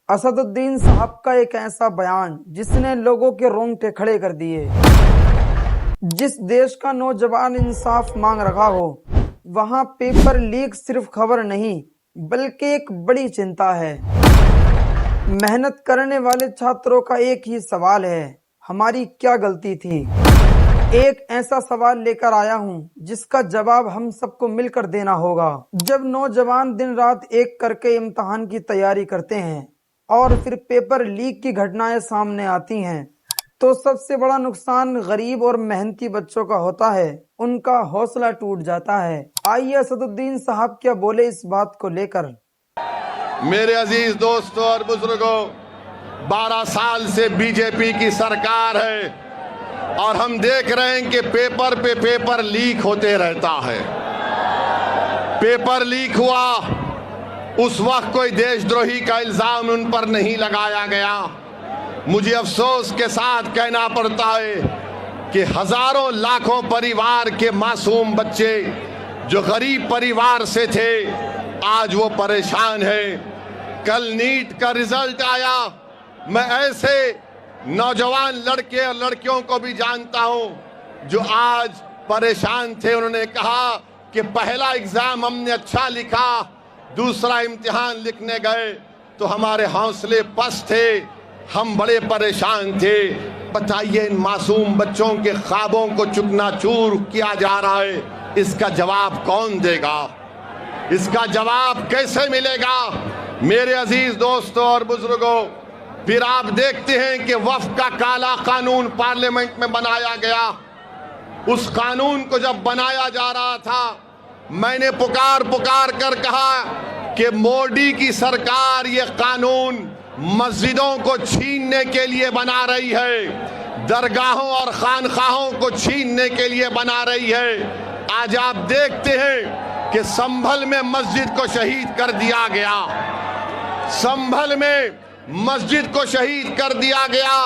اسد الدین صاحب کا ایک ایسا بیان جس نے لوگوں کے رونگٹے کھڑے کر دیے۔ جس دیش کا نوجوان انصاف مانگ رہا ہو وہاں پیپر لیک صرف خبر نہیں بلکہ ایک بڑی چنتا ہے۔ محنت کرنے والے چھاتروں کا ایک ہی سوال ہے، ہماری کیا غلطی تھی؟ ایک ایسا سوال لے کر آیا ہوں جس کا جواب ہم سب کو مل کر دینا ہوگا۔ جب نوجوان دن رات ایک کر کے امتحان کی تیاری کرتے ہیں اور پھر پیپر لیک کی گھٹنائیں سامنے آتی ہیں تو سب سے بڑا نقصان غریب اور محنتی بچوں کا ہوتا ہے، ان کا حوصلہ ٹوٹ جاتا ہے۔ آئیے اسد الدین صاحب کیا بولے اس بات کو لے کر۔ میرے عزیز دوستوں اور بزرگوں، 12 سال سے بی جے پی کی سرکار ہے اور ہم دیکھ رہے ہیں کہ پیپر پہ پیپر لیک ہوتے رہتا ہے۔ پیپر لیک ہوا اس وقت کوئی دیش دروہی کا الزام ان پر نہیں لگایا گیا۔ مجھے افسوس کے ساتھ کہنا پڑتا ہے کہ ہزاروں لاکھوں پریوار کے معصوم بچے جو غریب پریوار سے تھے آج وہ پریشان ہیں۔ کل نیٹ کا رزلٹ آیا، میں ایسے نوجوان لڑکے اور لڑکیوں کو بھی جانتا ہوں جو آج پریشان تھے۔ انہوں نے کہا کہ پہلا ایگزام ہم نے اچھا لکھا، دوسرا امتحان لکھنے گئے تو ہمارے حوصلے پست تھے، ہم بڑے پریشان تھے۔ بتائیے ان معصوم بچوں کے خوابوں کو چکنا چور کیا جا رہا ہے، اس کا جواب کون دے گا؟ اس کا جواب کیسے ملے گا؟ میرے عزیز دوستوں اور بزرگوں، پھر آپ دیکھتے ہیں کہ وفد کا کالا قانون پارلیمنٹ میں بنایا گیا۔ اس قانون کو جب بنایا جا رہا تھا میں نے پکار کر کہا کہ مودی کی سرکار یہ قانون مسجدوں کو چھیننے کے لیے بنا رہی ہے، درگاہوں اور خانقاہوں کو چھیننے کے لیے بنا رہی ہے۔ آج آپ دیکھتے ہیں کہ سنبھل میں مسجد کو شہید کر دیا گیا، سنبھل میں مسجد کو شہید کر دیا گیا،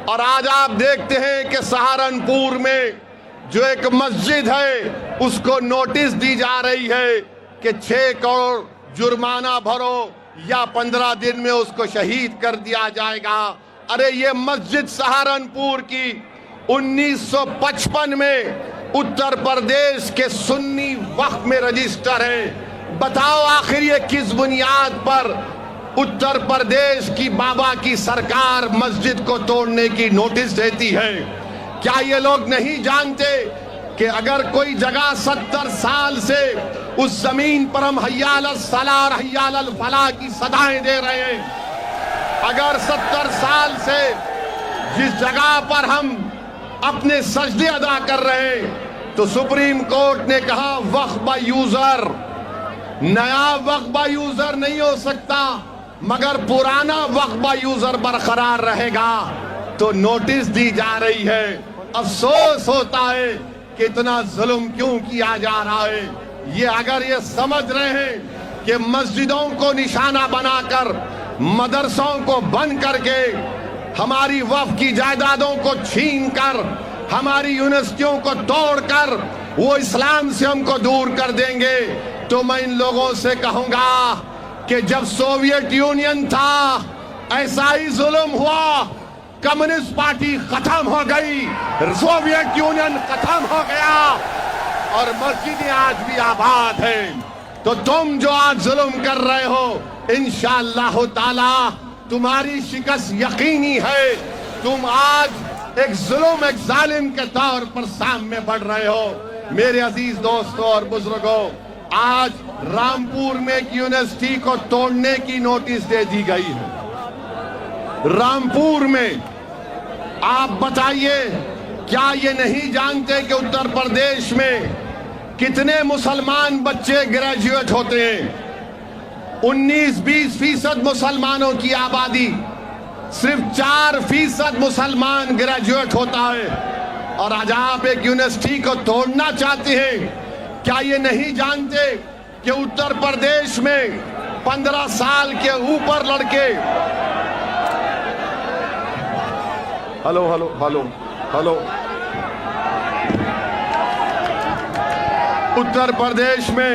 اور آج آپ دیکھتے ہیں کہ سہارنپور میں جو ایک مسجد ہے اس کو نوٹس دی جا رہی ہے کہ 6 کروڑ جرمانہ بھرو یا 15 دن میں اس کو شہید کر دیا جائے گا۔ ارے یہ مسجد سہارنپور کی 1955 میں اتر پردیش کے سنی وقف میں رجسٹر ہے۔ بتاؤ آخر یہ کس بنیاد پر اتر پردیش کی بابا کی سرکار مسجد کو توڑنے کی نوٹس دیتی ہے؟ کیا یہ لوگ نہیں جانتے کہ اگر کوئی جگہ 70 سال سے اس زمین پر ہم حی علی الصلاۃ اور حی علی الفلاح کی صدائیں دے رہے ہیں، اگر 70 سال سے جس جگہ پر ہم اپنے سجدے ادا کر رہے ہیں تو سپریم کورٹ نے کہا وقف با یوزر، نیا وقف با یوزر نہیں ہو سکتا مگر پرانا وقف با یوزر برقرار رہے گا، تو نوٹس دی جا رہی ہے۔ افسوس ہوتا ہے کہ اتنا ظلم کیوں کیا جا رہا ہے۔ یہ اگر یہ سمجھ رہے ہیں کہ مسجدوں کو نشانہ بنا کر، مدرسوں کو بند کر کے، ہماری وقف کی جائیدادوں کو چھین کر، ہماری یونیورسٹیوں کو توڑ کر وہ اسلام سے ہم کو دور کر دیں گے، تو میں ان لوگوں سے کہوں گا کہ جب سوویت یونین تھا ایسا ہی ظلم ہوا، کمیونسٹ پارٹی ختم ہو گئی، سوویت یونین ختم ہو گیا اور مسجدیں آج بھی آباد ہیں۔ تو تم جو آج ظلم کر رہے ہو انشاءاللہ تعالی تمہاری شکست یقینی ہے۔ تم آج ایک ظلم، ایک ظالم کے طور پر سامنے بڑھ رہے ہو۔ میرے عزیز دوستوں اور بزرگوں، آج رامپور میں ایک یونیورسٹی کو توڑنے کی نوٹس دے دی گئی ہے۔ رامپور میں آپ بتائیے کیا یہ نہیں جانتے کہ اتر پردیش میں کتنے مسلمان بچے گریجویٹ ہوتے ہیں؟ 19-20% مسلمانوں کی آبادی، صرف 4% مسلمان گریجویٹ ہوتا ہے، اور آج آپ ایک یونیورسٹی کو توڑنا چاہتے ہیں۔ کیا یہ نہیں جانتے کہ اتر پردیش میں 15 سال کے اوپر لڑکے ہلو اتر پردیش میں